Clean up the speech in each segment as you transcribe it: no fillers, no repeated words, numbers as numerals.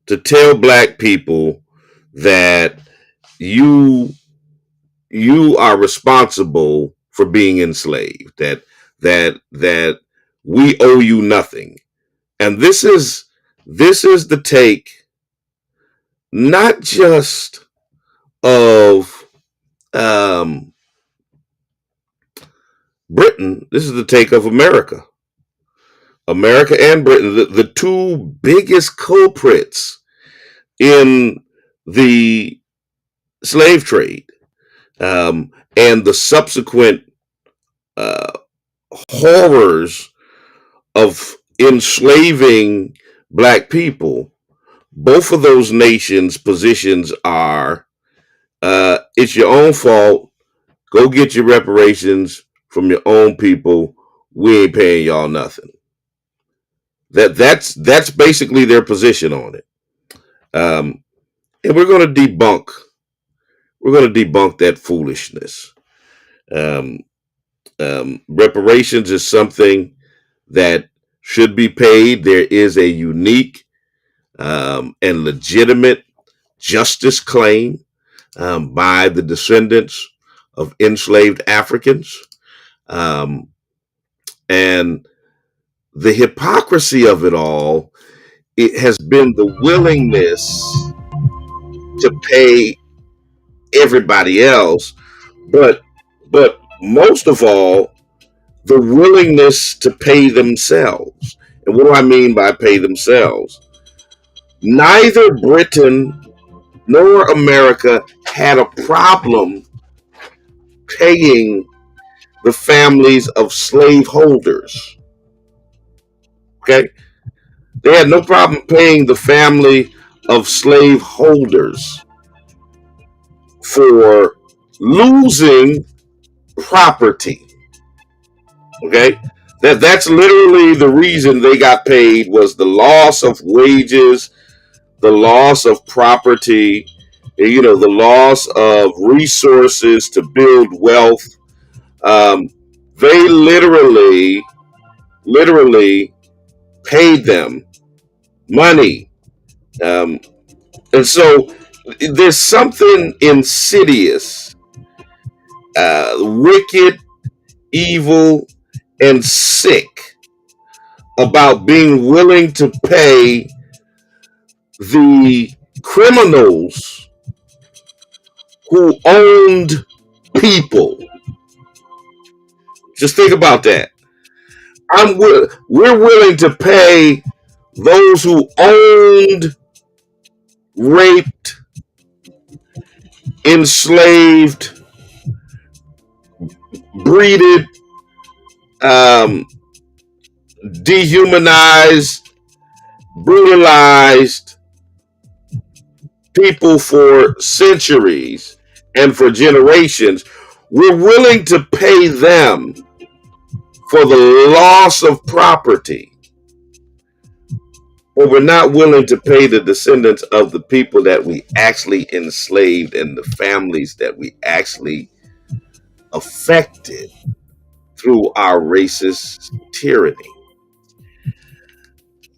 to tell black people that you you are responsible for being enslaved, that we owe you nothing. And this is the take not just of um, Britain. This is the take of America. America and Britain, the two biggest culprits in the slave trade, and the subsequent uh, horrors of enslaving black people. Both of those nations' positions are, it's your own fault. Go get your reparations from your own people. We ain't paying y'all nothing. That's basically their position on it. Um, and we're going to debunk that foolishness. Um, reparations is something that should be paid. There is a unique and legitimate justice claim by the descendants of enslaved Africans. Um, and the hypocrisy of it all, it has been the willingness to pay everybody else, but most of all, the willingness to pay themselves. And what do I mean by pay themselves? Neither Britain nor America had a problem paying the families of slaveholders. Okay? They had no problem paying the family of slaveholders for losing property. Okay? That's literally the reason they got paid, was the loss of wages, the loss of property, the loss of resources to build wealth. Um, they literally paid them money. Um, and so there's something insidious, wicked, evil, and sick about being willing to pay the criminals who owned people. Just think about that. We're willing to pay those who owned, raped, enslaved, breeded, um, dehumanized, brutalized people for centuries and for generations. We're willing to pay them for the loss of property, but we're not willing to pay the descendants of the people that we actually enslaved and the families that we actually affected through our racist tyranny.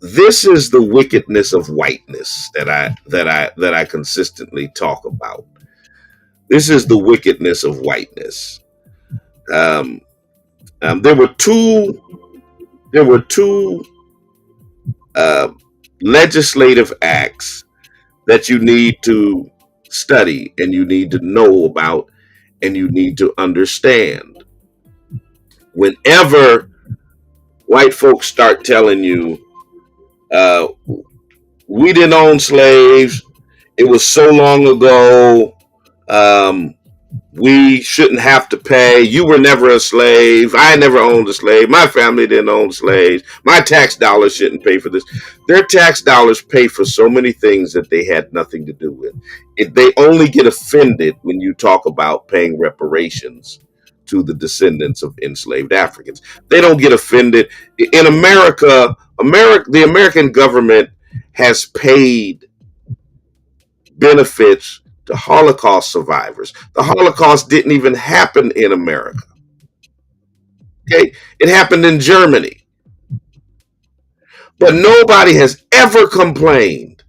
This is the wickedness of whiteness that I consistently talk about. This is the wickedness of whiteness. Um, there were two uh, legislative acts that you need to study and you need to know about and you need to understand. Whenever white folks start telling you, uh, we didn't own slaves, it was so long ago, um, we shouldn't have to pay. You were never a slave. I never owned a slave. My family didn't own slaves. My tax dollars shouldn't pay for this. Their tax dollars pay for so many things that they had nothing to do with. They only get offended when you talk about paying reparations to the descendants of enslaved Africans. They don't get offended. In America, the American government has paid benefits to Holocaust survivors. The Holocaust didn't even happen in America. Okay, it happened in Germany, but nobody has ever complained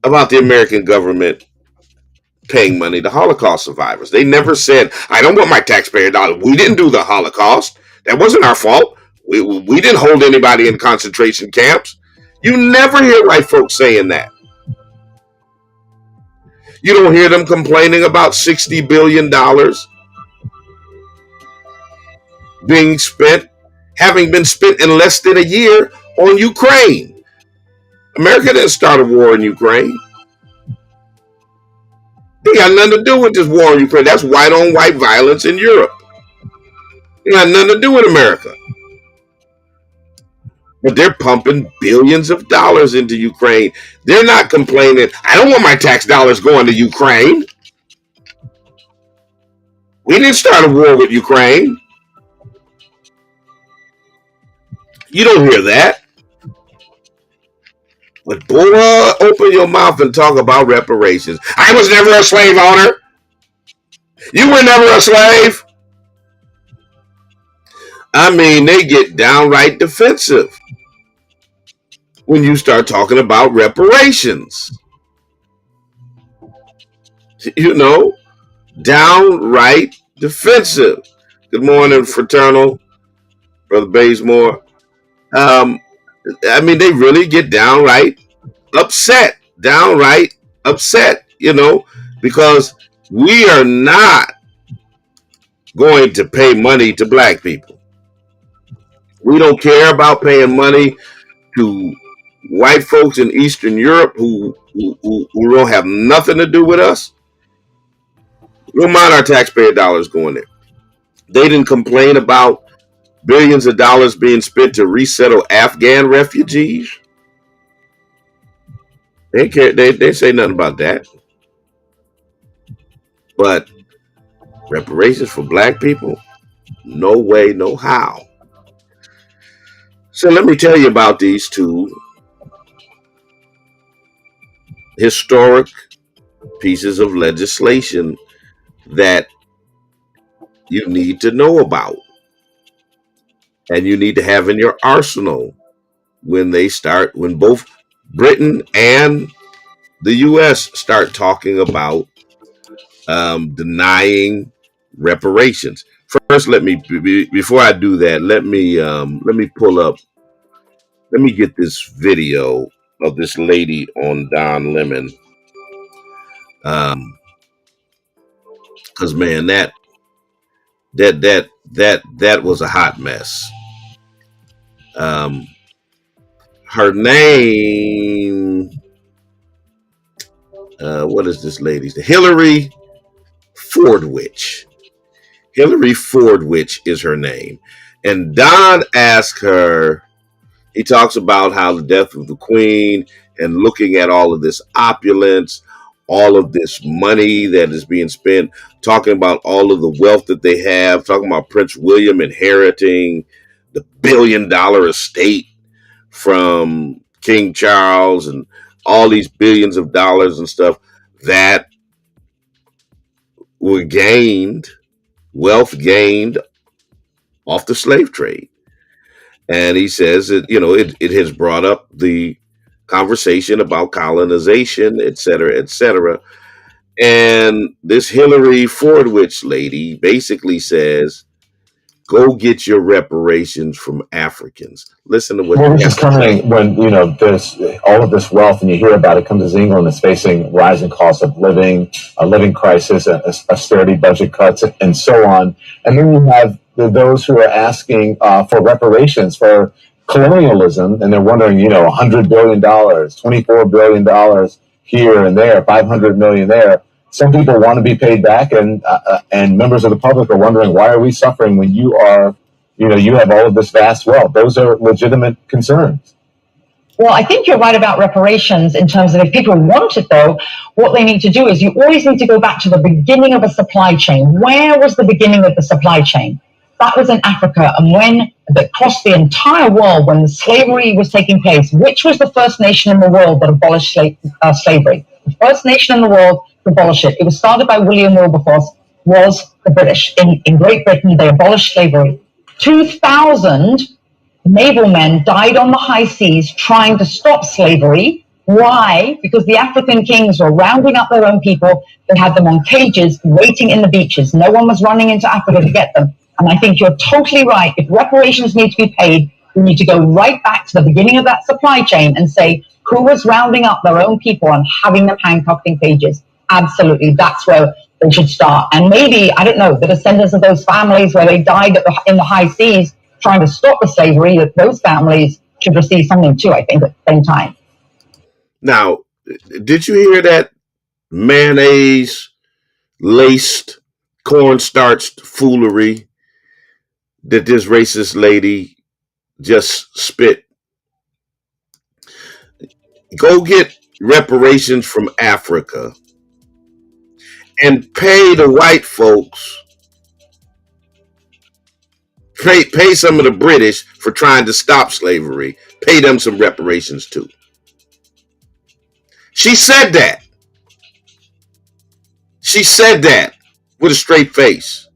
about the American government paying money to Holocaust survivors. They never said, I don't want my taxpayer dollars. We didn't do the Holocaust. That wasn't our fault. We didn't hold anybody in concentration camps. You never hear white folks saying that. You don't hear them complaining about $60 billion being spent, having been spent in less than a year on Ukraine. America didn't start a war in Ukraine. It got nothing to do with this war in Ukraine. That's white on white violence in Europe. It got nothing to do with America. But they're pumping billions of dollars into Ukraine. They're not complaining, I don't want my tax dollars going to Ukraine. We didn't start a war with Ukraine. You don't hear that. But boy, open your mouth and talk about reparations. I was never a slave owner. You were never a slave. I mean, they get downright defensive when you start talking about reparations. You know, downright defensive. Good morning, fraternal, Brother Bazemore. I mean, they really get downright upset, because we are not going to pay money to black people. We don't care about paying money to white folks in Eastern Europe who don't have nothing to do with us. We don't mind our taxpayer dollars going there. They didn't complain about billions of dollars being spent to resettle Afghan refugees. They care. They say nothing about that. But reparations for black people, no way, no how. So let me tell you about these two historic pieces of legislation that you need to know about and you need to have in your arsenal when both Britain and the US start talking about denying reparations. First, before I do that, let me get this video of this lady on Don Lemon. Cause man, that was a hot mess. Her name, what is this lady's? Hillary Fordwich. Hillary Fordwich is her name. And Don asked her, he talks about how the death of the Queen and looking at all of this opulence, all of this money that is being spent, talking about all of the wealth that they have, talking about Prince William inheriting the $1 billion estate from King Charles and all these billions of dollars and stuff that were wealth gained off the slave trade. And he says that, it has brought up the conversation about colonization, et cetera, et cetera. And this Hillary Fordwich lady basically says, go get your reparations from Africans. Listen to what this is coming when, there's all of this wealth and you hear about it comes as England is facing rising costs of living, a living crisis, austerity budget cuts, and so on. And then you have those who are asking for reparations for colonialism, and they're wondering, $100 billion, $24 billion here and there, $500 million there. Some people want to be paid back, and members of the public are wondering, why are we suffering when you are, you have all of this vast wealth? Those are legitimate concerns. Well, I think you're right about reparations in terms of if people want it, though, what they need to do is you always need to go back to the beginning of a supply chain. Where was the beginning of the supply chain? That was in Africa. And when across the entire world, when slavery was taking place, which was the first nation in the world that abolished slavery? The first nation in the world to abolish it. It was started by William Wilberforce, was the British. In Great Britain, they abolished slavery. 2,000 naval men died on the high seas trying to stop slavery Why? Because the African kings were rounding up their own people. They had them on cages waiting in the beaches. No one was running into Africa to get them. And I think you're totally right. If reparations need to be paid, we need to go right back to the beginning of that supply chain and say who was rounding up their own people and having them handcuffed in cages. Absolutely. That's where they should start. And maybe, I don't know, the descendants of those families where they died in the high seas trying to stop the slavery, that those families should receive something too, I think, at the same time. Now, did you hear that mayonnaise laced cornstarch foolery that this racist lady just spit? Go get reparations from Africa and pay the white folks, pay some of the British for trying to stop slavery, pay them some reparations too. She said that. She said that with a straight face.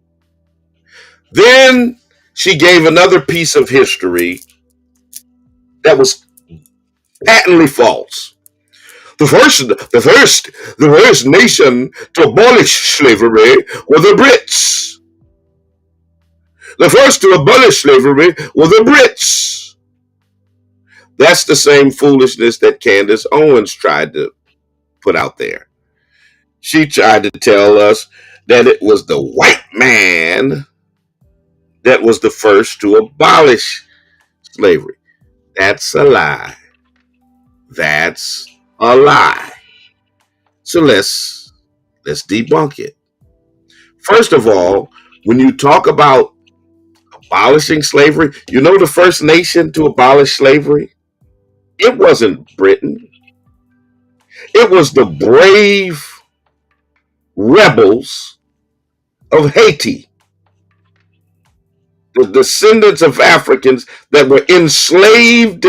Then she gave another piece of history that was patently false. The first nation to abolish slavery were the Brits. The first to abolish slavery were the Brits. That's the same foolishness that Candace Owens tried to put out there. She tried to tell us that it was the white man that was the first to abolish slavery. That's a lie. That's a lie. So let's debunk it. First of all, when you talk about abolishing slavery, you know the first nation to abolish slavery? It wasn't Britain. It was the brave rebels of Haiti, the descendants of Africans that were enslaved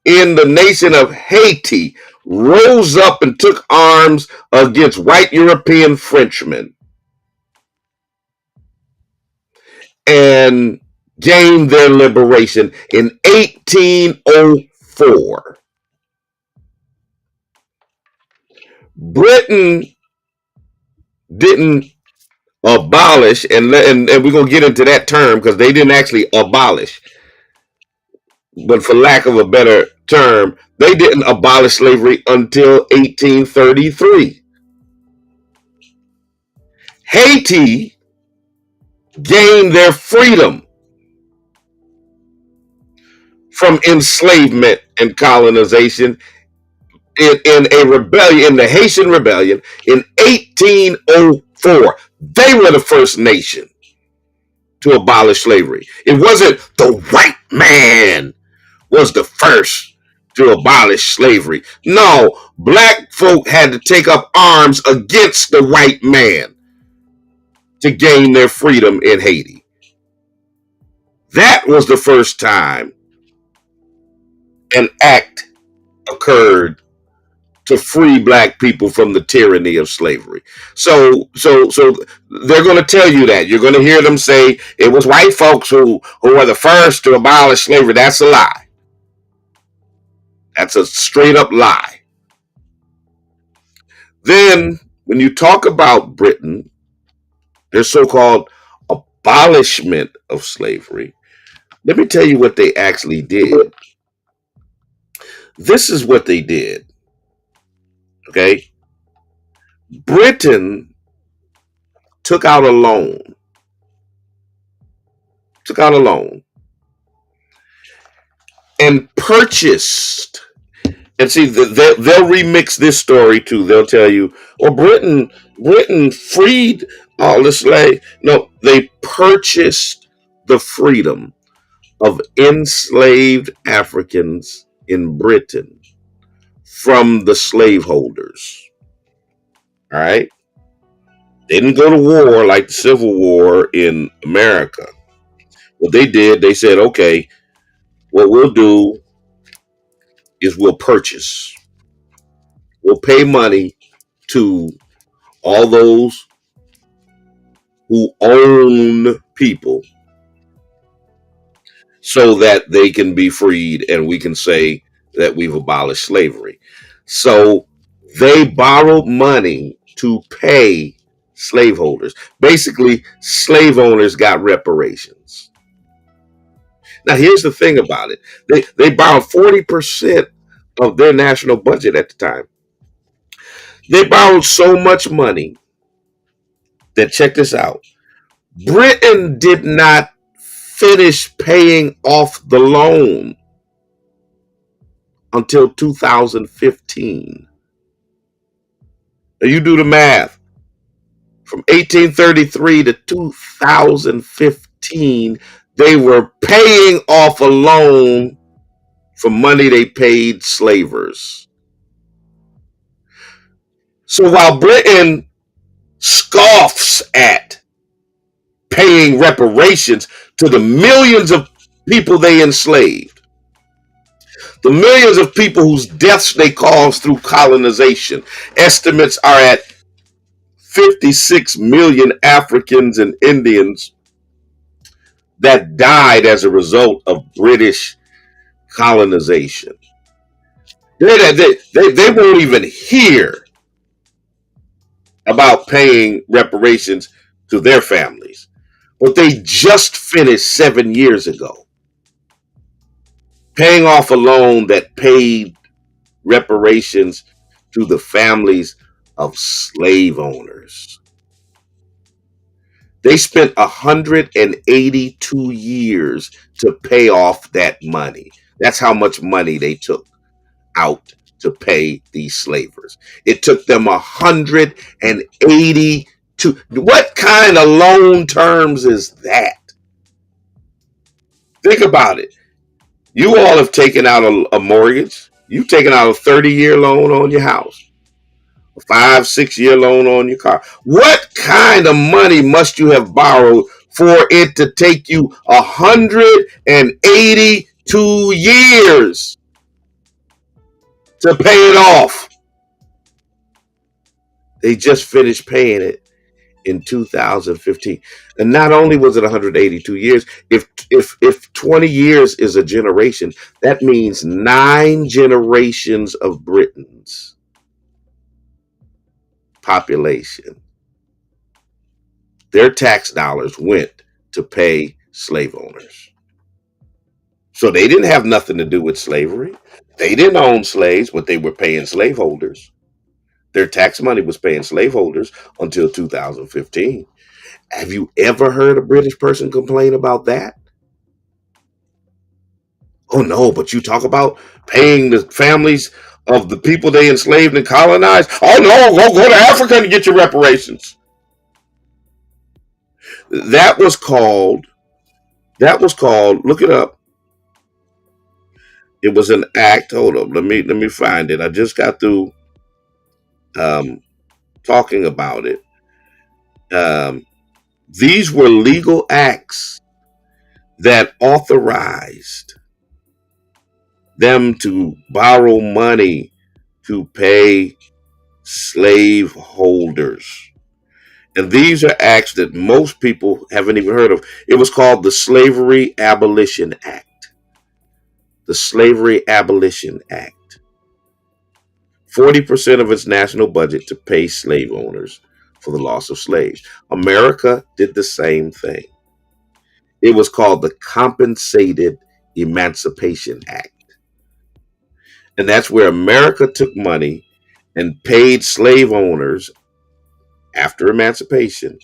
in the nation of Haiti, rose up and took arms against white European Frenchmen and gained their liberation in 1804. Britain didn't abolish, and we're going to get into that term because they didn't actually abolish, but for lack of a better term, they didn't abolish slavery until 1833. Haiti gained their freedom from enslavement and colonization in a rebellion, in the Haitian Rebellion in 1804. They were the first nation to abolish slavery. It wasn't the white man was the first to abolish slavery. No, black folk had to take up arms against the white man to gain their freedom in Haiti. That was the first time an act occurred to free black people from the tyranny of slavery. So they're going to tell you that. You're going to hear them say it was white folks who were the first to abolish slavery. That's a lie. That's a straight up lie. Then when you talk about Britain, their so-called abolishment of slavery, let me tell you what they actually did. This is what they did. Okay? Britain took out a loan. Took out a loan and purchased. And see, they'll remix this story too. They'll tell you, "Well, Britain freed all the slaves." No, they purchased the freedom of enslaved Africans in Britain from the slaveholders. All right, they didn't go to war like the Civil War in America. What they did, they said, "Okay, what we'll do is we'll purchase. We'll pay money to all those who own people so that they can be freed and we can say that we've abolished slavery. So they borrowed money to pay slaveholders. Basically, slave owners got reparations. Now, here's the thing about it. They borrowed 40% of their national budget at the time. They borrowed so much money that, check this out, Britain did not finish paying off the loan until 2015. Now you do the math. From 1833 to 2015, they were paying off a loan for money they paid slavers. So while Britain scoffs at paying reparations to the millions of people they enslaved, the millions of people whose deaths they caused through colonization, estimates are at 56 million Africans and Indians that died as a result of British colonization. They won't even hear about paying reparations to their families. But they just finished 7 years ago paying off a loan that paid reparations to the families of slave owners. They spent 182 years to pay off that money. That's how much money they took out to pay these slavers. It took them 182. What kind of loan terms is that? Think about it. You all have taken out a mortgage. You've taken out a 30-year loan on your house, a 5-6 year loan on your car. What kind of money must you have borrowed for it to take you 182 years to pay it off? They just finished paying it in 2015. And not only was it 182 years, if 20 years is a generation, that means 9 generations of Britain's population, their tax dollars went to pay slave owners. So they didn't have nothing to do with slavery. They didn't own slaves, but they were paying slaveholders. Their tax money was paying slaveholders until 2015. Have you ever heard a British person complain about that? Oh no, but you talk about paying the families of the people they enslaved and colonized. Oh no, go to Africa and get your reparations. That was called, look it up. It was an act. Hold up, let me find it. I just got through um, talking about it. Um, these were legal acts that authorized them to borrow money to pay slave holders. And these are acts that most people haven't even heard of. It was called the Slavery Abolition Act. The Slavery Abolition Act. 40% of its national budget to pay slave owners for the loss of slaves. America did the same thing. It was called the Compensated Emancipation Act. And that's where America took money and paid slave owners after emancipation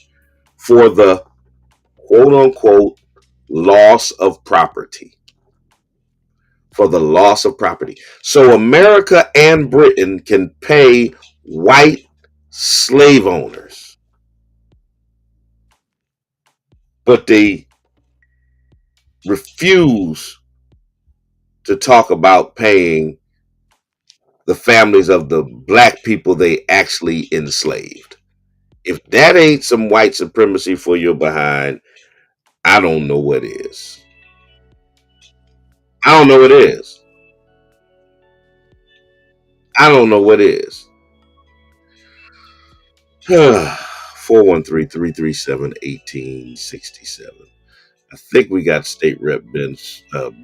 for the quote unquote loss of property. For the loss of property. So America and Britain can pay white slave owners, but they refuse to talk about paying the families of the black people they actually enslaved. If that ain't some white supremacy for your behind, I don't know what is. I don't know what is. I don't know what is. 413-337-1867. I think we got State Rep Ben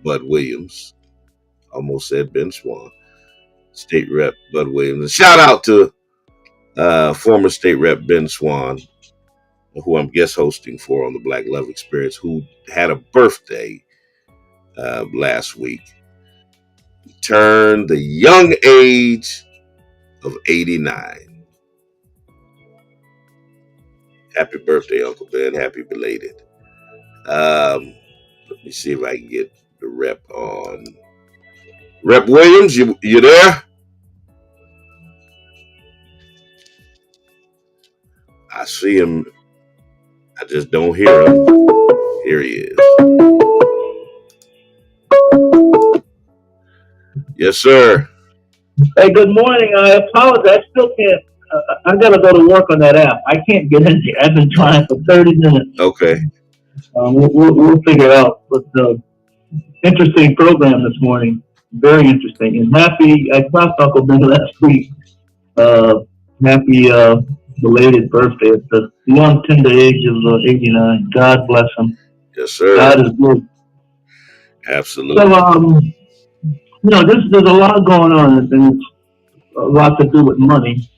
Bud Williams Almost said Ben Swan. State Rep Bud Williams. Shout out to former State Rep Ben Swan, who I'm guest hosting for on the Black Love Experience, who had a birthday last week. He turned the young age of 89. Happy birthday, Uncle Ben. Happy belated. Let me see if I can get the rep on. Rep Williams, you there? I see him. I just don't hear him. Here he is. Yes, sir. Hey, good morning. I apologize. I still can't. I got to go to work on that app. I can't get in there. I've been trying for 30 minutes. Okay. We'll figure it out. But interesting program this morning. Very interesting. And happy, I talked to Uncle Ben last week. Happy belated birthday at the young, tender age of 89. God bless him. Yes, sir. God is good. Absolutely. So, there's a lot going on, and it's a lot to do with money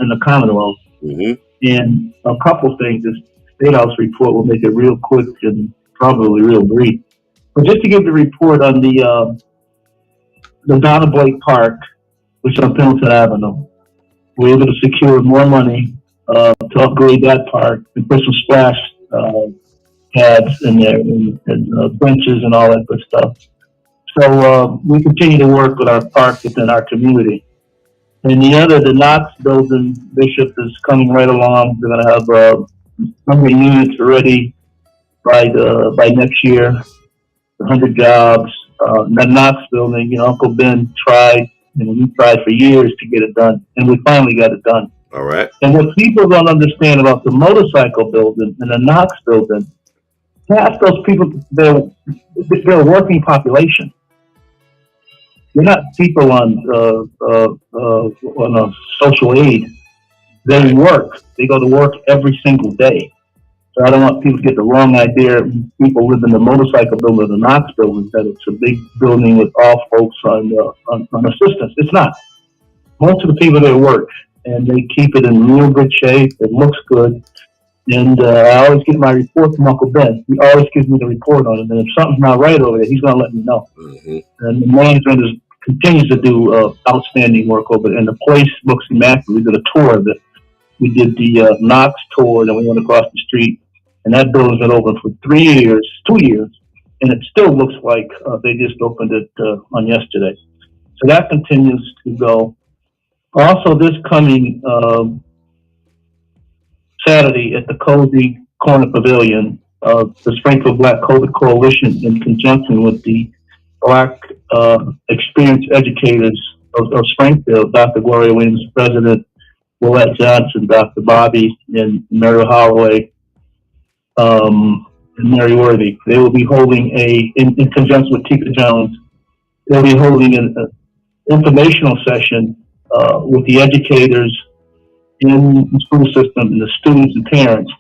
in the Commonwealth. Mm-hmm. And a couple things. This State House report will make it real quick and probably real brief. But just to give the report on the Donna Blake Park, which is on Pendleton Avenue, we're able to secure more money to upgrade that park and put some splash pads in there and benches and all that good stuff. So we continue to work with our park within our community. And the Knox building, Bishop, is coming right along. They're going to have 100 units ready by next year, 100 jobs. The Knox building, Uncle Ben tried, we tried for years to get it done, and we finally got it done. All right. And what people don't understand about the motorcycle building and the Knox building, half those people, they're a working population. They're not people on a social aid. They work. They go to work every single day. So I don't want people to get the wrong idea. People live in the motorcycle building or the Knox building, that it's a big building with all folks on assistance. It's not. Most of the people there work, and they keep it in real good shape. It looks good. And I always get my report from Uncle Ben. He always gives me the report on it. And if something's not right over there, he's going to let me know. Mm-hmm. And the management continues to do outstanding work over there. And the place looks immaculate. We did a tour of it. We did the Knox tour, then we went across the street. And that building's been open for 2 years. And it still looks like they just opened it on yesterday. So that continues to go. Also, this coming Saturday at the Cozy Corner Pavilion, the Springfield Black COVID Coalition, in conjunction with the Black Experienced Educators of Springfield, Dr. Gloria Williams, President Willette Johnson, Dr. Bobby, and Mary Holloway, and Mary Worthy. They will be holding in conjunction with Tika Jones, they'll be holding an informational session with the educators in the school system and the students and parents,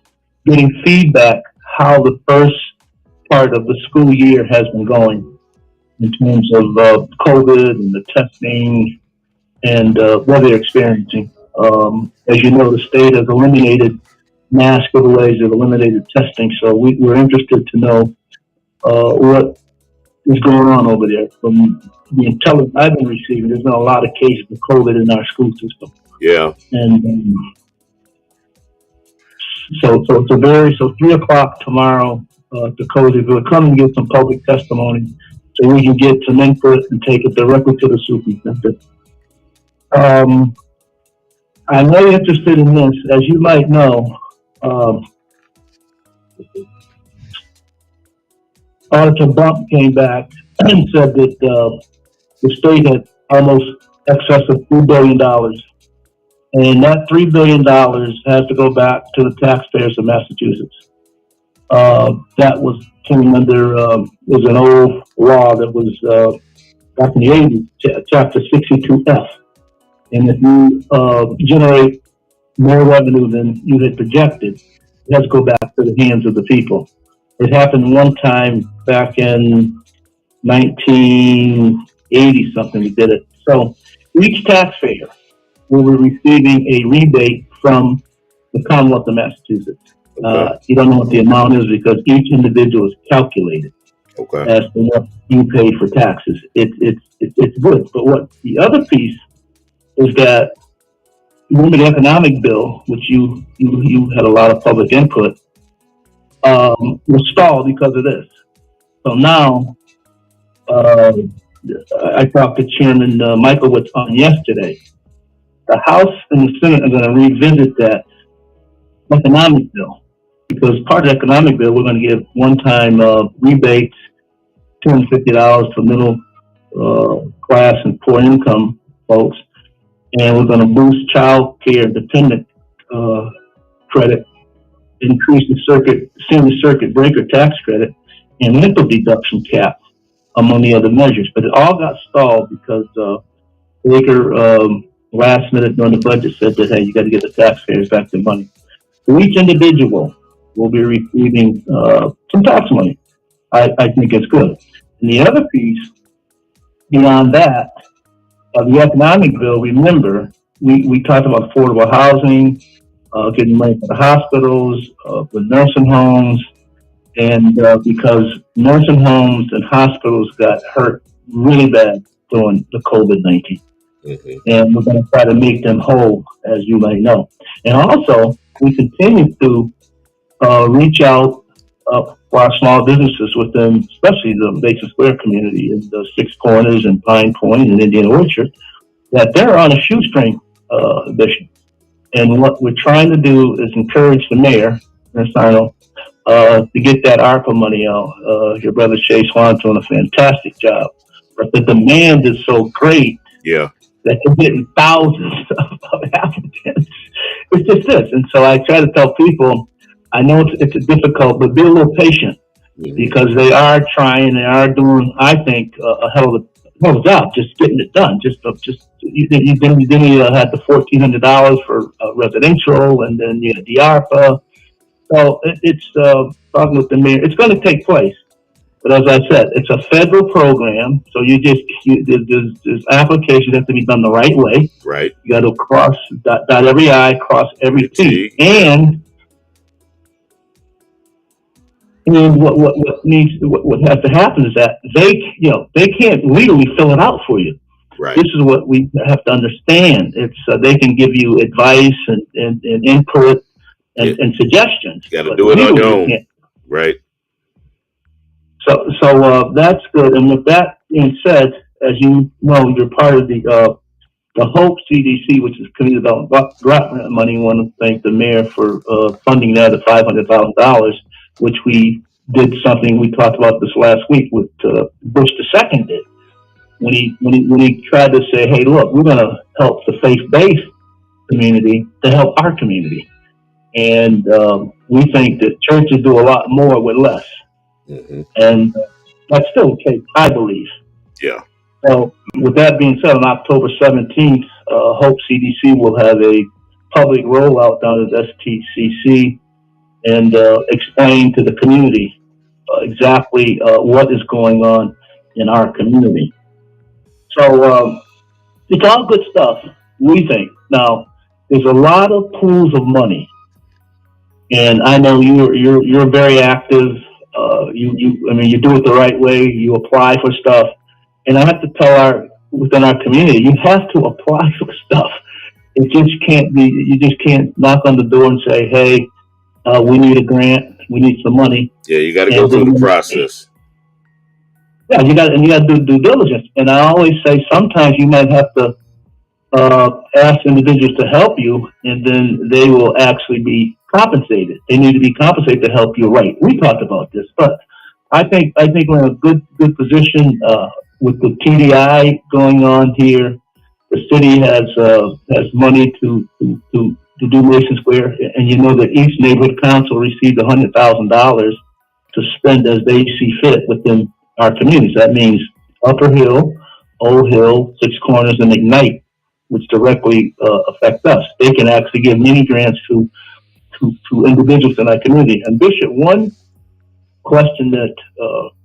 getting feedback how the first part of the school year has been going in terms of COVID and the testing and what they're experiencing. As you know, the state has eliminated mask giveaways, they've eliminated testing, so we're interested to know what is going on over there. From the intelligence I've been receiving, there's been a lot of cases of COVID in our school system. Yeah. And so 3:00 tomorrow to Cozyville. Come and get some public testimony so we can get some input and take it directly to the superintendent. I'm very interested in this. As you might know, Auditor Bump came back and said that the state had almost excess of $3 billion. And that $3 billion has to go back to the taxpayers of Massachusetts. That came under, was an old law that was back in the 80s, Chapter 62F. And if you generate more revenue than you had projected, it has to go back to the hands of the people. It happened one time back in 19 80 something we did it. So each taxpayer will be receiving a rebate from the Commonwealth of Massachusetts. Okay. You don't know what the amount is because each individual is calculated Okay. as to what you pay for taxes. It's good. But what the other piece is that, remember the economic bill, which you had a lot of public input, was stalled because of this. So now, I talked to Chairman Michaelwitz on yesterday. The House and the Senate are going to revisit that economic bill because part of the economic bill, we're going to give one-time rebates, $250 for middle class and poor income folks, and we're going to boost child care dependent credit, increase the senior circuit breaker tax credit, and nickel deduction cap, among the other measures. But it all got stalled because Baker last minute during the budget said that, hey, you got to get the taxpayers back their money. So each individual will be receiving some tax money. I think it's good. And the other piece beyond that, the economic bill, remember, we talked about affordable housing, getting money for the hospitals, for nursing homes, and because nursing homes and hospitals got hurt really bad during the COVID-19. Mm-hmm. And we're going to try to make them whole, as you may know. And also, we continue to reach out for our small businesses within, especially the Basin Square community in the Six Corners and Pine Point and Indian Orchard, that they're on a shoestring, Bishop. And what we're trying to do is encourage the mayor, Marsano, to get that ARPA money out. Your brother Chase Swan's doing a fantastic job. But the demand is so great that they're getting thousands of applicants. It's just this. And so I try to tell people, I know it's difficult, but be a little patient because they are trying, they are doing, I think, a hell of a job just getting it done. Then you had the $1,400 for residential, and then you had the ARPA. So it's talking with the mayor. It's going to take place, but as I said, it's a federal program. So there's applications have to be done the right way. Right. You got to dot every I, cross every T, and what has to happen is that they can't legally fill it out for you. Right. This is what we have to understand. It's they can give you advice and input and suggestions. You got to do it on your own. Right. So that's good. And with that being said, as you know, you're part of the HOPE CDC, which is Community Development Grant Money. I want to thank the mayor for funding that at $500,000, which we did something we talked about this last week with Bush II did. When he tried to say, hey, look, we're going to help the faith-based community to help our community. And we think that churches do a lot more with less. Mm-hmm. And that's still the case, I believe. Yeah. So with that being said, on October 17th, HOPE CDC will have a public rollout down at STCC and explain to the community exactly what is going on in our community. So it's all good stuff, we think. Now, there's a lot of pools of money, and I know you're very active. You do it the right way. You apply for stuff, and I have to tell within our community, you have to apply for stuff. It just can't be. You just can't knock on the door and say, "Hey, we need a grant. We need some money." Yeah, you got to go through the process. Yeah, you got to do due diligence. And I always say sometimes you might have to ask individuals to help you, and then they will actually be compensated. They need to be compensated to help you. Right? We talked about this, but I think we're in a good position with the TDI going on here. The city has money to do Mason Square, and you know that each neighborhood council received $100,000 to spend as they see fit within our communities. That means Upper Hill, Old Hill, Six Corners, and Ignite, which directly affect us. They can actually give mini grants to individuals in our community. And Bishop, one question that,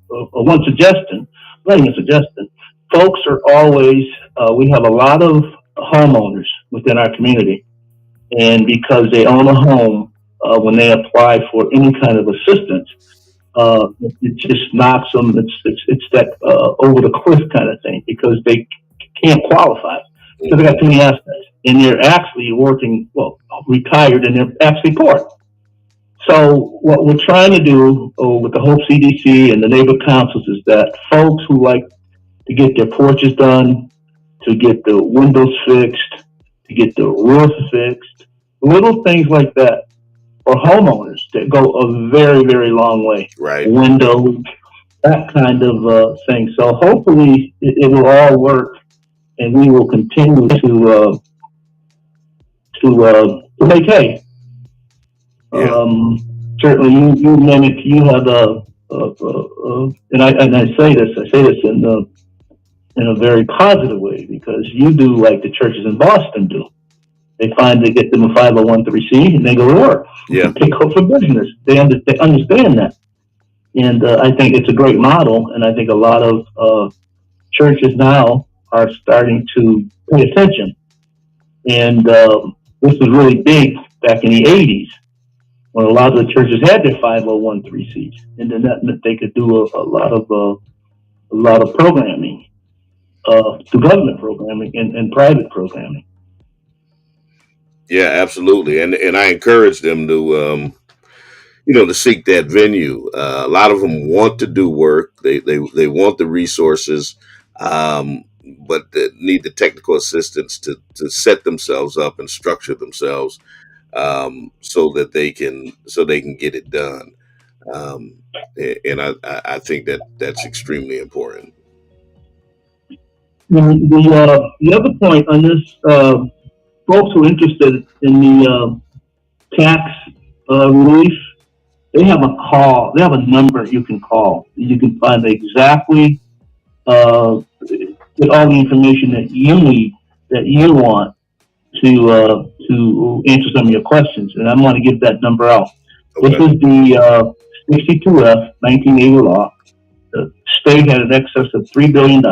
one suggestion, not even a suggestion, folks are always, we have a lot of homeowners within our community. And because they own a home, when they apply for any kind of assistance, it just knocks them. It's that over the cliff kind of thing because they can't qualify because they got too many assets and they're actually working, well, retired and they're actually poor. So what we're trying to do with the Hope CDC and the neighbor councils is that folks who like to get their porches done, to get the windows fixed, to get the roof fixed, little things like that, or homeowners that go a very, very long way. Right. Windows, that kind of thing. So hopefully it will all work, and we will continue to make hay. Yeah. Certainly, you mimic. You have and I say this in a very positive way because you do like the churches in Boston do. They find they get them a 501(c) and they go to work. Yeah. They go for business. They understand that. And I think it's a great model. And I think a lot of churches now are starting to pay attention. And this was really big back in the 80s when a lot of the churches had their 501(c)s. And then that meant they could do a lot of programming, through government programming and private programming. Yeah, absolutely. And I encourage them to, to seek that venue. A lot of them want to do work. They want the resources, but they need the technical assistance to set themselves up and structure themselves, so they can get it done. Um, and I think that's extremely important. The other point on this, folks who are interested in the tax relief, they have a number you can call. You can find exactly with all the information that you need, that you want to answer some of your questions. And I'm going to give that number out. Okay. This is the 62F 1980 law. The state had an excess of $3 billion.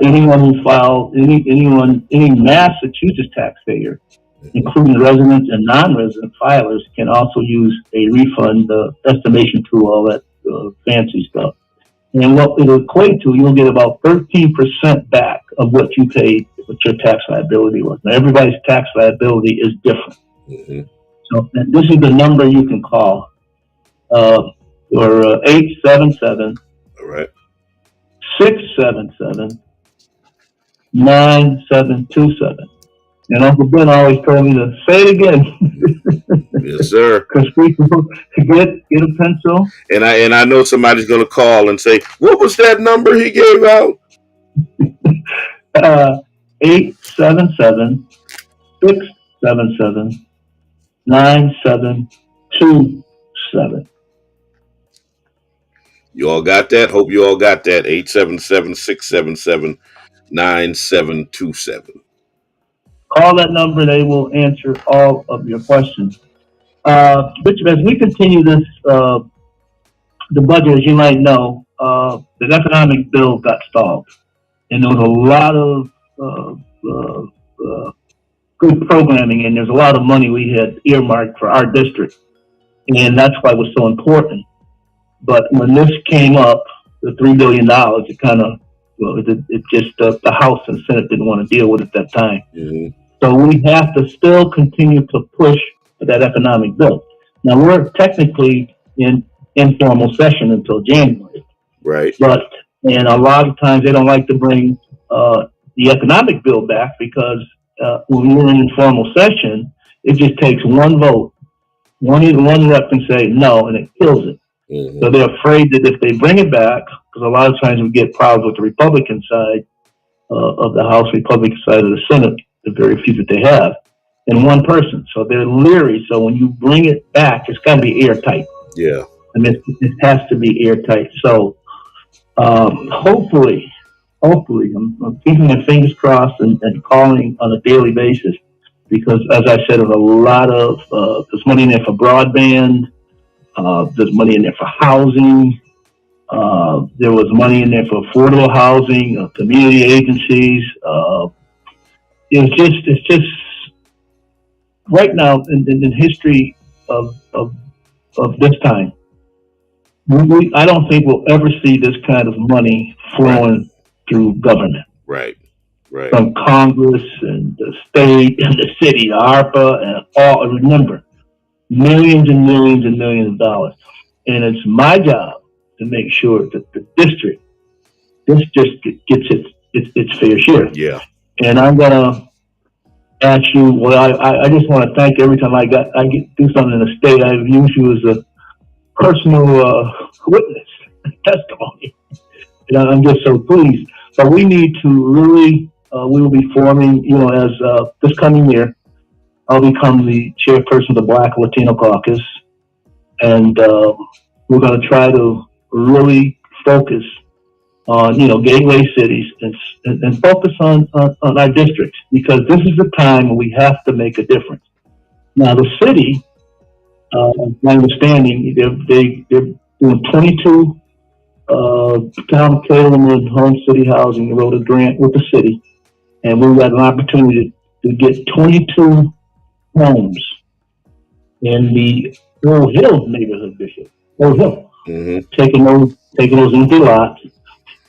Anyone who filed, any Massachusetts taxpayer, including residents and non-resident filers, can also use a refund estimation tool, all that fancy stuff. And what it'll equate to, you'll get about 13% back of what you paid, what your tax liability was. Now, everybody's tax liability is different. Mm-hmm. So this is the number you can call, or 877. All right. 677 9727. And Uncle Ben always told me to say it again. Yes, sir. Because people get a pencil. And I know somebody's going to call and say, "What was that number he gave out?" 877 677 9727. You all got that? Hope you all got that. 877-677-9727. Call that number. They will answer all of your questions. Richard, as we continue this, the budget, as you might know, the economic bill got stalled. And there was a lot of good programming, and there's a lot of money we had earmarked for our district. And that's why it was so important. But when this came up, the $3 billion, it kind of, it just, the House and Senate didn't want to deal with it at that time. Mm-hmm. So we have to still continue to push for that economic bill. Now, we're technically in informal session until January. Right. And a lot of times they don't like to bring the economic bill back because when we're in informal session, it just takes one vote. One rep can say no, and it kills it. Mm-hmm. So they're afraid that if they bring it back, because a lot of times we get problems with the Republican side of the House, Republican side of the Senate, the very few that they have, and one person. So they're leery. So when you bring it back, it's got to be airtight. Yeah. I mean, it has to be airtight. So hopefully, I'm keeping my fingers crossed and calling on a daily basis because, as I said, there's a lot of, there's money in there for broadband. There's money in there for housing. There was money in there for affordable housing, community agencies. It's just right now in history of this time. I don't think we'll ever see this kind of money flowing through government. Right. From Congress and the state and the city, ARPA and all. Remember, millions and millions and millions of dollars. And it's my job to make sure that the district, this district gets its fair share. Yeah. And I'm gonna ask you. Well, I just want to thank you every time I get do something in the state. I've used you as a personal witness testimony. And I'm just so pleased. But we need to really. We will be forming. As this coming year, I'll become the chairperson of the Black Latino Caucus, and we're going to try to really focus on gateway cities and focus on our districts, because this is the time when we have to make a difference. Now the city, my understanding, they're doing 22 town Calum and home city housing. They wrote a grant with the city, and we got an opportunity to get 22 homes in the Old Hill neighborhood, Bishop. Old Hill. Mm-hmm. Taking those empty lots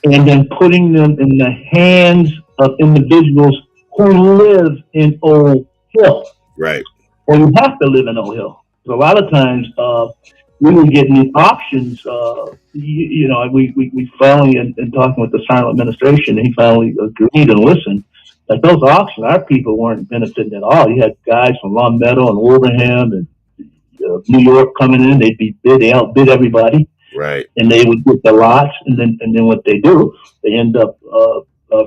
and then putting them in the hands of individuals who live in Old Hill. Right. Or you have to live in Old Hill. So a lot of times we were getting these options. We finally, in talking with the Silent administration, he finally agreed and listened. Like those auctions, our people weren't benefiting at all. You had guys from Long Meadow and Wolverham and New York coming in. They outbid everybody. Right. And they would get the lots, and then what they do, they end up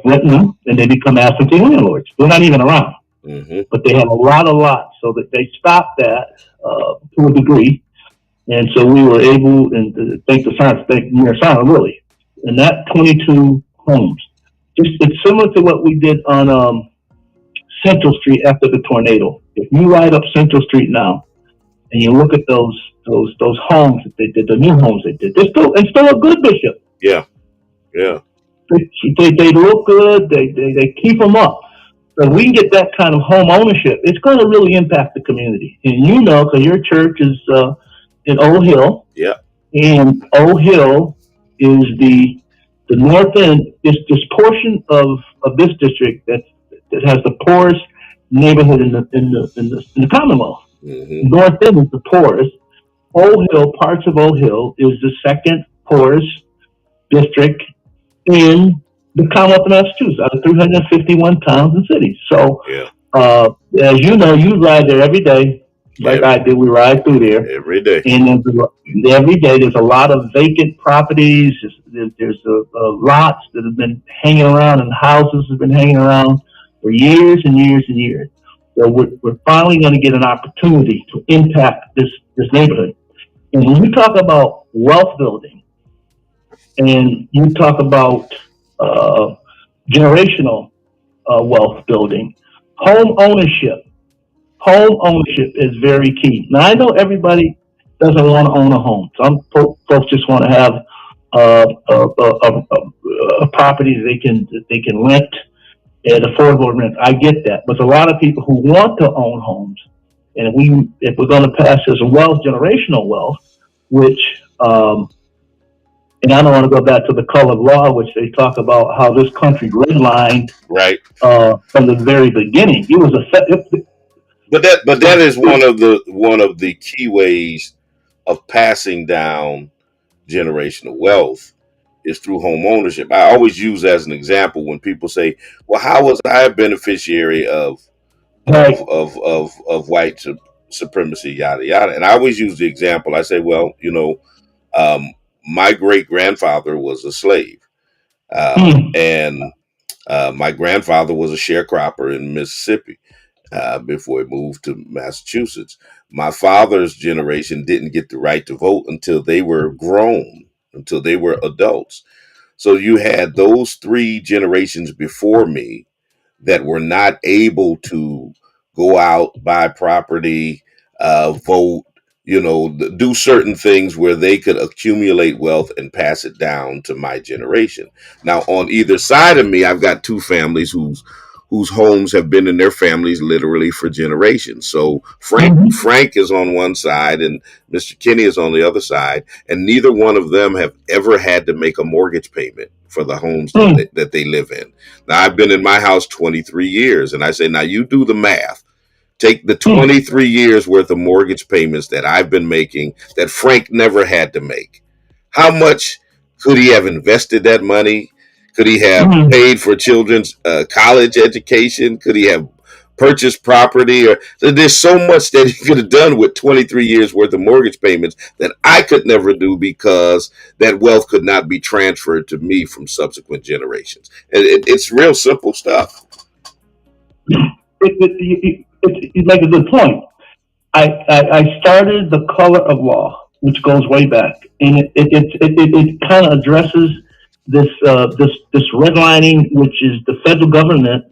renting them, and they become absentee landlords. They're not even around, but they have a lot of lots, so that they stopped that to a degree, and so we were able, and thank Mayor Simon, really, and that 22 homes. It's similar to what we did on Central Street after the tornado. If you ride up Central Street now, and you look at those homes that they did, the new homes they did, they're still a good, Bishop. Yeah. They look good. They keep them up. So we can get that kind of home ownership. It's going to really impact the community, and because your church is in Old Hill. Yeah. And Old Hill is the north end. This portion of this district that has the poorest neighborhood in the Commonwealth. Mm-hmm. North end is the poorest. Old Hill, parts of Old Hill, is the second poorest district in the Commonwealth of Massachusetts out of 351 towns and cities. So, as you know, you ride there every day, like I do. We ride through there every day, and every day there's a lot of vacant properties. There's lots that have been hanging around, and houses have been hanging around for years and years and years. So we're finally going to get an opportunity to impact this neighborhood. And when you talk about wealth building, and you talk about generational wealth building, home ownership is very key. Now I know everybody doesn't want to own a home. Some folks just want to have a property that they can rent at affordable rent. I get that, but there's a lot of people who want to own homes, and if we're going to pass this generational wealth, which and I don't want to go back to the color of law, which they talk about how this country redlined from the very beginning. It was but that is one of the key ways of passing down generational wealth is through home ownership. I always use as an example when people say, "Well, how was I a beneficiary of white supremacy, yada yada?" And I always use the example. I say, "Well, my great grandfather was a slave, and my grandfather was a sharecropper in Mississippi before he moved to Massachusetts. My father's generation didn't get the right to vote until they were grown, until they were adults. So you had those three generations before me that were not able to go out, buy property, vote, do certain things where they could accumulate wealth and pass it down to my generation. Now, on either side of me, I've got two families whose homes have been in their families literally for generations. So Frank is on one side and Mr. Kinney is on the other side, and neither one of them have ever had to make a mortgage payment for the homes that they live in. Now, I've been in my house 23 years, and I say, now you do the math. Take the 23 years worth of mortgage payments that I've been making that Frank never had to make. How much could he have invested that money? Could he have paid for children's college education? Could he have purchased property? Or there's so much that he could have done with 23 years worth of mortgage payments that I could never do because that wealth could not be transferred to me from subsequent generations. It's real simple stuff. You make a good point. I started The Color of Law, which goes way back, and it kind of addresses this redlining, which is the federal government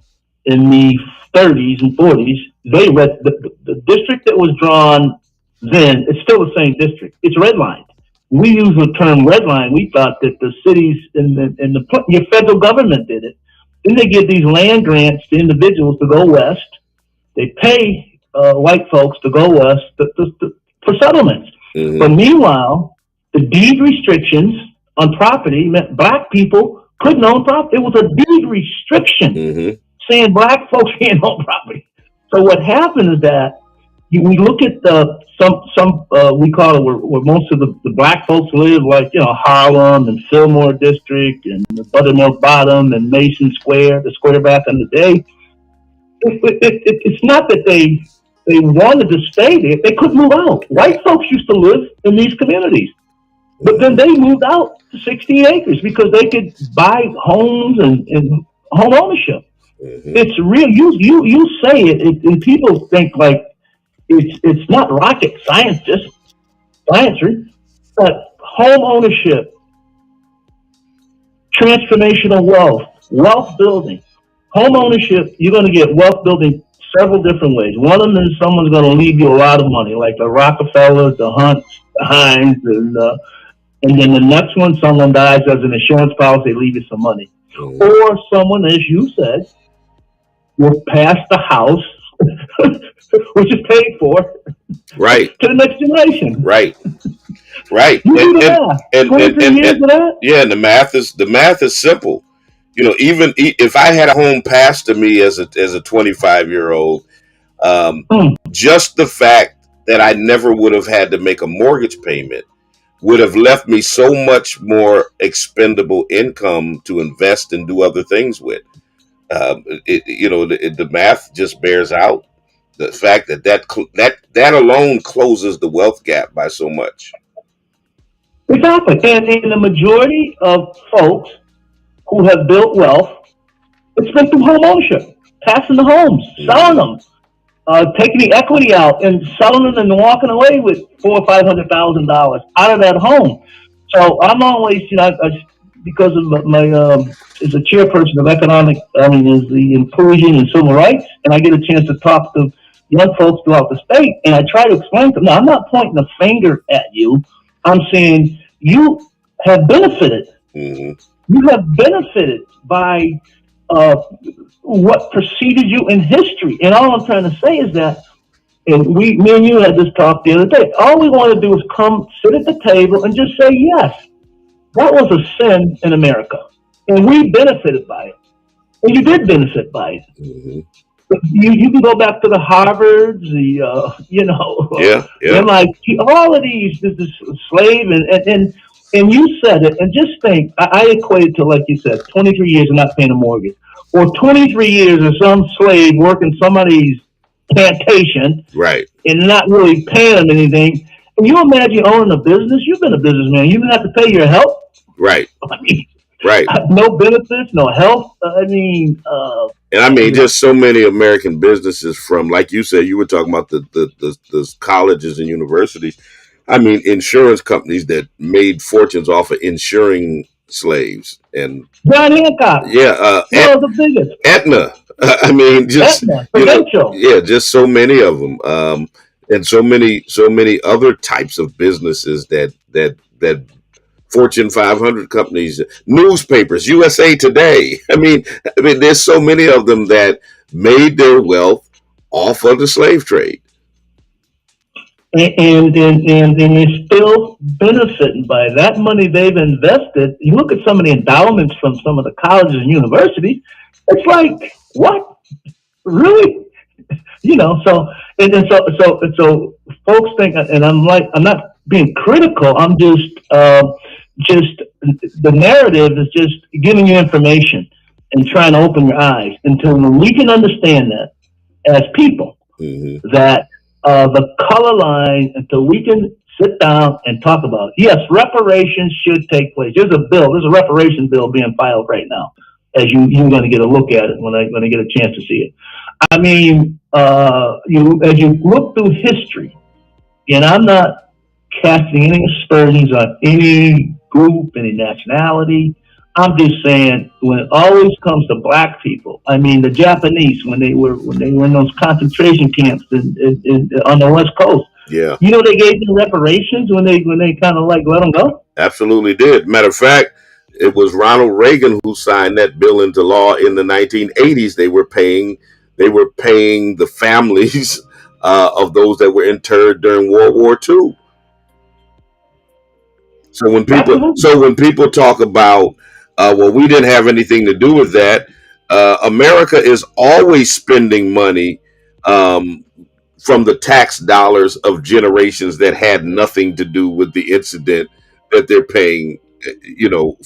in the 30s and 40s. They read the district that was drawn then. It's still the same district. It's redlined. We use the term redline. We thought that the cities and the federal government did it. Then they give these land grants to individuals to go west. They pay white folks to go west for settlements. But meanwhile, the deed restrictions on property meant black people couldn't own property. It was a deed restriction saying black folks can't own property. So what happened is that we look at some we call it where most of the black folks live, like Harlem and Fillmore District and the Buttermilk Bottom and Mason Square, the square back in the day. It's not that they wanted to stay there; they couldn't move out. White folks used to live in these communities, but then they moved out to 60 acres because they could buy homes and home ownership. It's real. You say it, and people think like it's not rocket science, just science, but home ownership, transformational wealth building. Home ownership, you're going to get wealth building several different ways. One of them is someone's going to leave you a lot of money, like the Rockefellers, the Hunts, the Hines, and then the next one, someone dies as an insurance policy, leave you some money. Or someone, as you said, will pass the house, which is paid for, right, to the next generation. Right. You do the math. 23 years of that? Yeah, and the math is simple. Even if I had a home passed to me as a 25-year-old, just the fact that I never would have had to make a mortgage payment would have left me so much more expendable income to invest and do other things with. The math just bears out the fact that alone closes the wealth gap by so much. Exactly, and the majority of folks who have built wealth, it's been through home ownership, passing the homes, selling them, taking the equity out and selling them and walking away with $400,000 or $500,000 out of that home. So I'm always, because of my as a chairperson of is the inclusion and civil rights, and I get a chance to talk to young folks throughout the state, and I try to explain to them. Now, I'm not pointing a finger at you. I'm saying you have benefited. You have benefited by what preceded you in history. And all I'm trying to say is that, and me and you had this talk the other day, all we want to do is come sit at the table and just say, yes, that was a sin in America. And we benefited by it. And you did benefit by it. You can go back to the Harvards, MIT, all of these, this slave, and you said it, and just think, I equate it to, like you said, 23 years of not paying a mortgage, or 23 years of some slave working somebody's plantation, right, and not really paying them anything. Can you imagine owning a business? You've been a businessman. You didn't have to pay your help. Right. Right. No benefits, no health. Just so many American businesses, from, like you said, you were talking about the colleges and universities. Insurance companies that made fortunes off of insuring slaves, and John Hancock. Yeah, the biggest. Aetna. Just Aetna, Prudential. just so many of them. and so many other types of businesses that Fortune 500 companies, newspapers, USA Today. I mean, there's so many of them that made their wealth off of the slave trade. And they're still benefiting by that money they've invested. You look at some of the endowments from some of the colleges and universities, it's like, what? Really? So and so folks think, and I'm not being critical. I'm just the narrative is just giving you information and trying to open your eyes until we can understand that as people, Mm-hmm. that the color line, until we can sit down and talk about it. Yes, reparations should take place. There's a reparations bill being filed right now. As you're going to get a look at it when I get a chance to see it. I mean, as you look through history, and I'm not casting any aspersions on any group, any nationality. I'm just saying, when it always comes to black people, I mean, the Japanese, when they were in those concentration camps on the West Coast, Yeah, they gave them reparations when they kind of like let them go. absolutely did. Matter of fact, it was Ronald Reagan who signed that bill into law in the 1980s. They were paying the families of those that were interred during World War II. So when people Absolutely. so when people talk about, well, we didn't have anything to do with that. America is always spending money um, from the tax dollars of generations that had nothing to do with the incident that they're paying,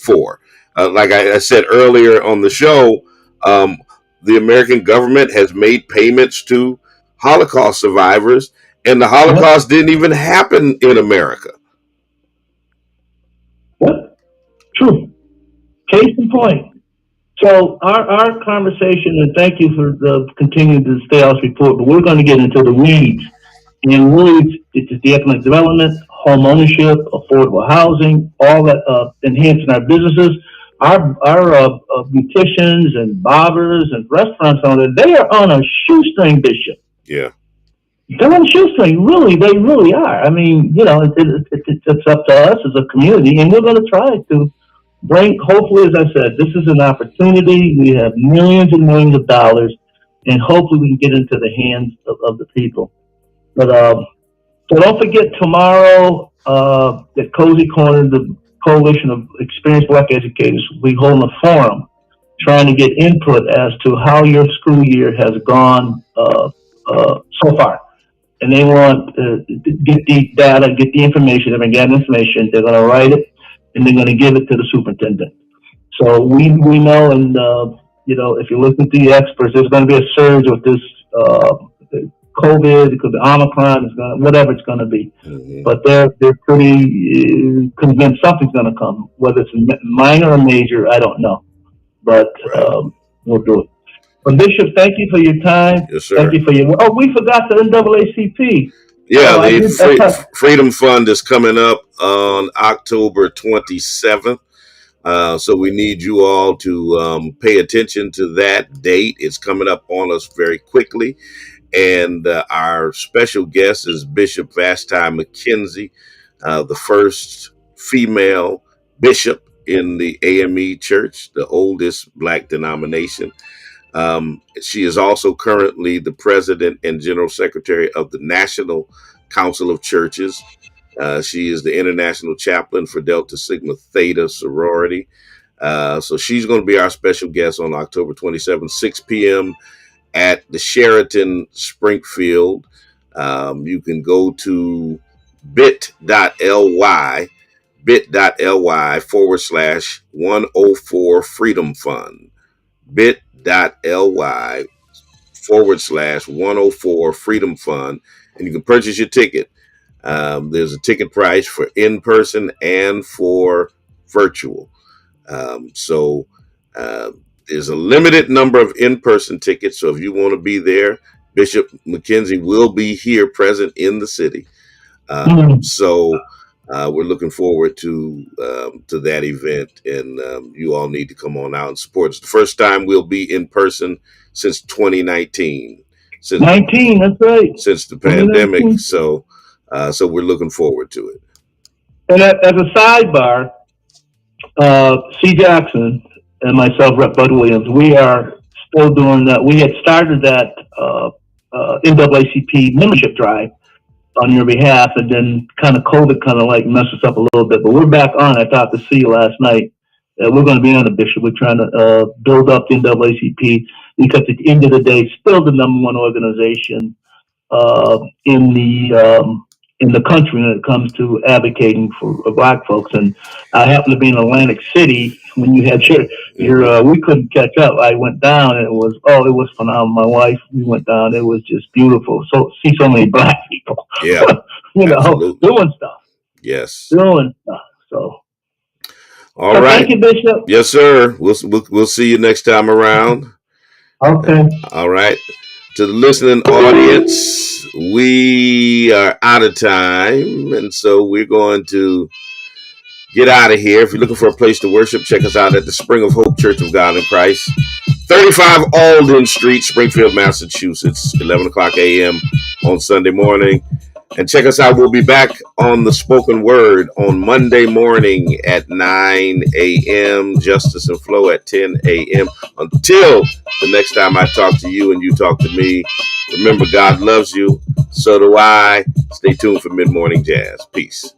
for. Like I said earlier on the show, um, the American government has made payments to Holocaust survivors, and the Yep. Holocaust didn't even happen in America. Yep. True. Case in point. So our conversation, and thank you for continuing to stay on this report, but we're going to get into the weeds. And really, it's the economic development, home ownership, affordable housing, all that, enhancing our businesses. Our beauticians and barbers and restaurants owners, they are on a shoestring, Bishop. Yeah. They're on a shoestring. Really, they really are. I mean, it's up to us as a community, and we're going to try to hopefully, as I said, this is an opportunity. We have millions and millions of dollars, and hopefully we can get into the hands of the people. But so don't forget tomorrow, at Cozy Corner, the Coalition of Experienced Black Educators, we hold a forum trying to get input as to how your school year has gone so far. And they want to get the data, get the information. They're going to get information. They're going to write it, and they're going to give it to the superintendent. So we know, and if you listen to the experts, there's going to be a surge with this COVID. It could be Omicron. Whatever it's going to be. Mm-hmm. But they're pretty convinced something's going to come. Whether it's minor or major, I don't know. But we'll do it. But Bishop, thank you for your time. Yes, sir. Thank you for your. Oh, we forgot the NAACP. Yeah, the Freedom Fund is coming up on October 27th. So we need you all to pay attention to that date. It's coming up on us very quickly. And our special guest is Bishop Vashti McKenzie, the first female bishop in the AME Church, the oldest black denomination. She is also currently the president and general secretary of the National Council of Churches. She is the international chaplain for Delta Sigma Theta sorority. So she's going to be our special guest on October 27th, 6 p.m. at the Sheraton Springfield. You can go to bit.ly /104 Freedom Fund. bit.ly /104 Freedom Fund, and you can purchase your ticket. There's a ticket price for in person and for virtual. So there's a limited number of in person tickets. So if you want to be there, Bishop McKenzie will be here present in the city. So we're looking forward to that event, and you all need to come on out and support. It's the first time we'll be in person since 2019. since 19. That's right. Since the pandemic. So we're looking forward to it. And as a sidebar, C. Jackson and myself, Rep. Bud Williams, we are still doing that. We had started that NAACP membership drive on your behalf, and then kind of COVID kind of like messed us up a little bit. But we're back on. I talked to C last night. We're going to be on it, Bishop. We're trying to build up the NAACP because at the end of the day, it's still the #1 organization in the country when it comes to advocating for Black folks. And I happened to be in Atlantic City when you had your we couldn't catch up. I went down and it was phenomenal. My wife, we went down. It was just beautiful. So see so many Black people, yeah, doing stuff. Yes, doing stuff. So. All right. Thank you, Bishop. Yes, sir. We'll see you next time around. Okay. All right. To the listening audience, we are out of time, and so we're going to get out of here. If you're looking for a place to worship, check us out at the Spring of Hope Church of God in Christ, 35 Alden Street, Springfield, Massachusetts, 11 o'clock a.m. on Sunday morning. And check us out. We'll be back on the spoken word on Monday morning at 9 a.m. Justice and Flow at 10 a.m. Until the next time I talk to you and you talk to me, remember, God loves you. So do I. Stay tuned for Mid-Morning Jazz. Peace.